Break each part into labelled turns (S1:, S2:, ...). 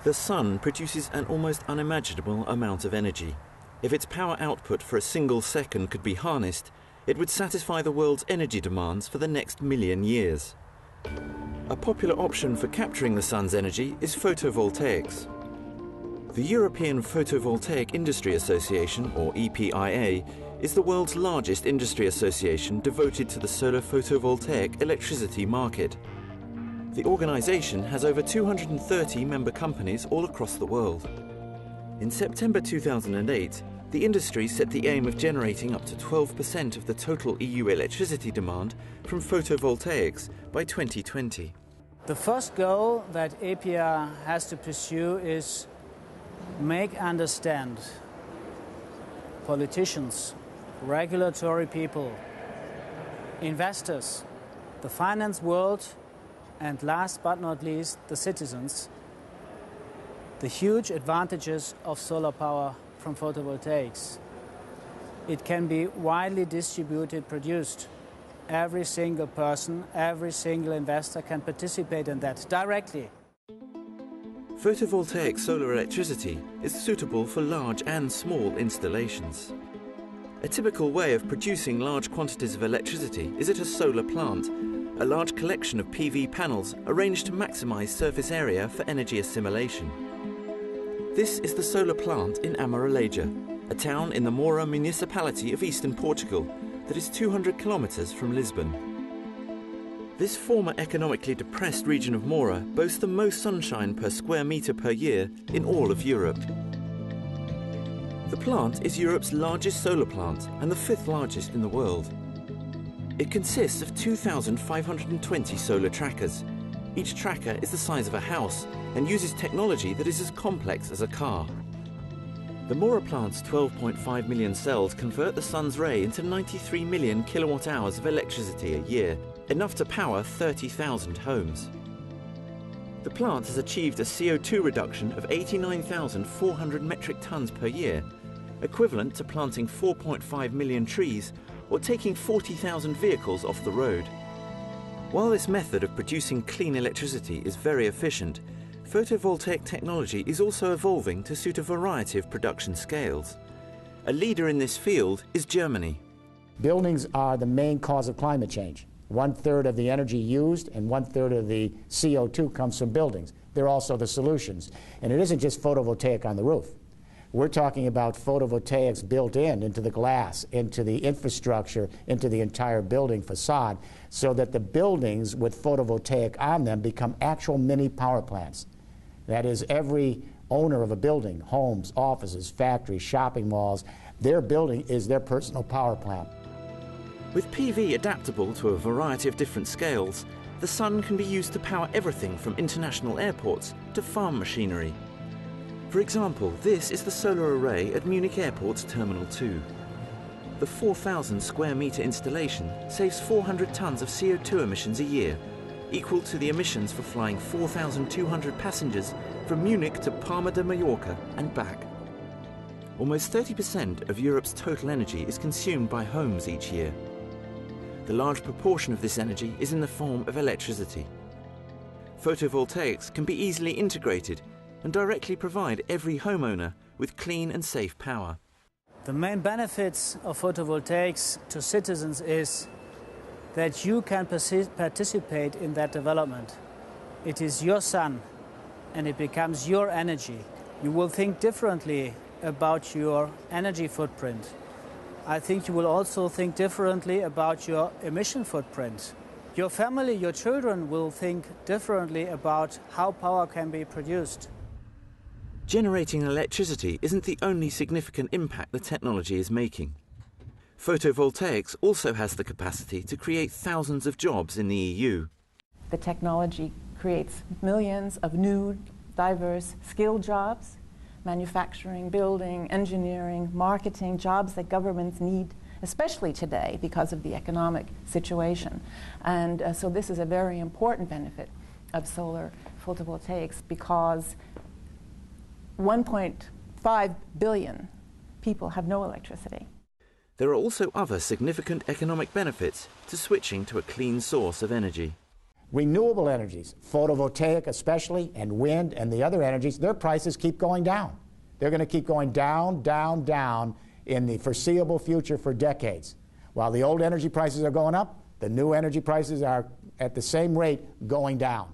S1: The sun produces an almost unimaginable amount of energy. If its power output for a single second could be harnessed, it would satisfy the world's energy demands for the next million years. A popular option for capturing the sun's energy is photovoltaics. The European Photovoltaic Industry Association, or EPIA, is the world's largest industry association devoted to the solar photovoltaic electricity market. The organization has over 230 member companies all across the world. In September 2008, the industry set the aim of generating up to 12% of the total EU electricity demand from photovoltaics by 2020.
S2: The first goal that EPIA has to pursue is make understand politicians, regulatory people, investors, the finance world, and last but not least, the citizens, the huge advantages of solar power from photovoltaics. It can be widely distributed, produced. Every single person, every single investor can participate in that directly.
S1: Photovoltaic solar electricity is suitable for large and small installations. A typical way of producing large quantities of electricity is at a solar plant, a large collection of PV panels arranged to maximize surface area for energy assimilation. This is the solar plant in Amaraleja, a town in the Moura municipality of eastern Portugal that is 200 kilometers from Lisbon. This former economically depressed region of Moura boasts the most sunshine per square meter per year in all of Europe. The plant is Europe's largest solar plant and the 5th largest in the world. It consists of 2,520 solar trackers. Each tracker is the size of a house and uses technology that is as complex as a car. The Moura plant's 12.5 million cells convert the sun's ray into 93 million kilowatt hours of electricity a year, enough to power 30,000 homes. The plant has achieved a CO2 reduction of 89,400 metric tons per year, equivalent to planting 4.5 million trees or taking 40,000 vehicles off the road. While this method of producing clean electricity is very efficient, photovoltaic technology is also evolving to suit a variety of production scales. A leader in this field is Germany.
S3: Buildings are the main cause of climate change. 1/3 of the energy used and 1/3 of the CO2 comes from buildings. They're also the solutions. And it isn't just photovoltaic on the roof. We're talking about photovoltaics built into the glass, into the infrastructure, into the entire building facade, so that the buildings with photovoltaic on them become actual mini power plants. That is, every owner of a building, homes, offices, factories, shopping malls, their building is their personal power plant.
S1: With PV adaptable to a variety of different scales, the sun can be used to power everything from international airports to farm machinery. For example, this is the solar array at Munich Airport's Terminal 2. The 4,000 square meter installation saves 400 tons of CO2 emissions a year, equal to the emissions for flying 4,200 passengers from Munich to Palma de Mallorca and back. Almost 30% of Europe's total energy is consumed by homes each year. The large proportion of this energy is in the form of electricity. Photovoltaics can be easily integrated and directly provide every homeowner with clean and safe power.
S2: The main benefits of photovoltaics to citizens is that you can participate in that development. It is your sun and it becomes your energy. You will think differently about your energy footprint. I think you will also think differently about your emission footprint. Your family, your children will think differently about how power can be produced.
S1: Generating electricity isn't the only significant impact the technology is making. Photovoltaics also has the capacity to create thousands of jobs in the EU.
S4: The technology creates millions of new, diverse, skilled jobs, manufacturing, building, engineering, marketing, jobs that governments need, especially today because of the economic situation. And so this is a very important benefit of solar photovoltaics, because 1.5 billion people have no electricity.
S1: There are also other significant economic benefits to switching to a clean source of energy.
S3: Renewable energies, photovoltaic especially, and wind and the other energies, their prices keep going down. They're going to keep going down, down, down in the foreseeable future for decades. While the old energy prices are going up, the new energy prices are at the same rate going down.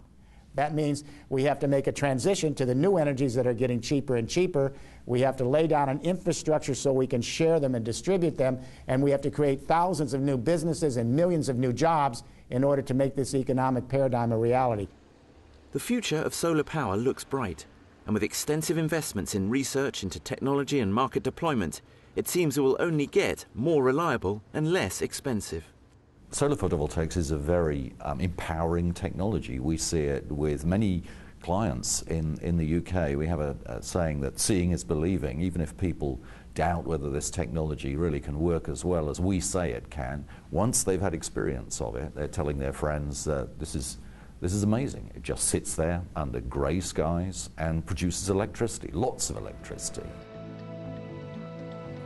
S3: That means we have to make a transition to the new energies that are getting cheaper and cheaper. We have to lay down an infrastructure so we can share them and distribute them, and we have to create thousands of new businesses and millions of new jobs in order to make this economic paradigm a reality.
S1: The future of solar power looks bright, and with extensive investments in research into technology and market deployment, it seems it will only get more reliable and less expensive.
S5: Solar photovoltaics is a very empowering technology. We see it with many clients in the UK. We have a saying that seeing is believing. Even if people doubt whether this technology really can work as well as we say it can, once they've had experience of it, they're telling their friends that this is amazing. It just sits there under grey skies and produces electricity, lots of electricity.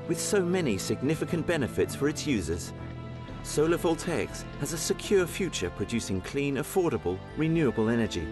S1: With so many significant benefits for its users, solar voltaics has a secure future producing clean, affordable, renewable energy.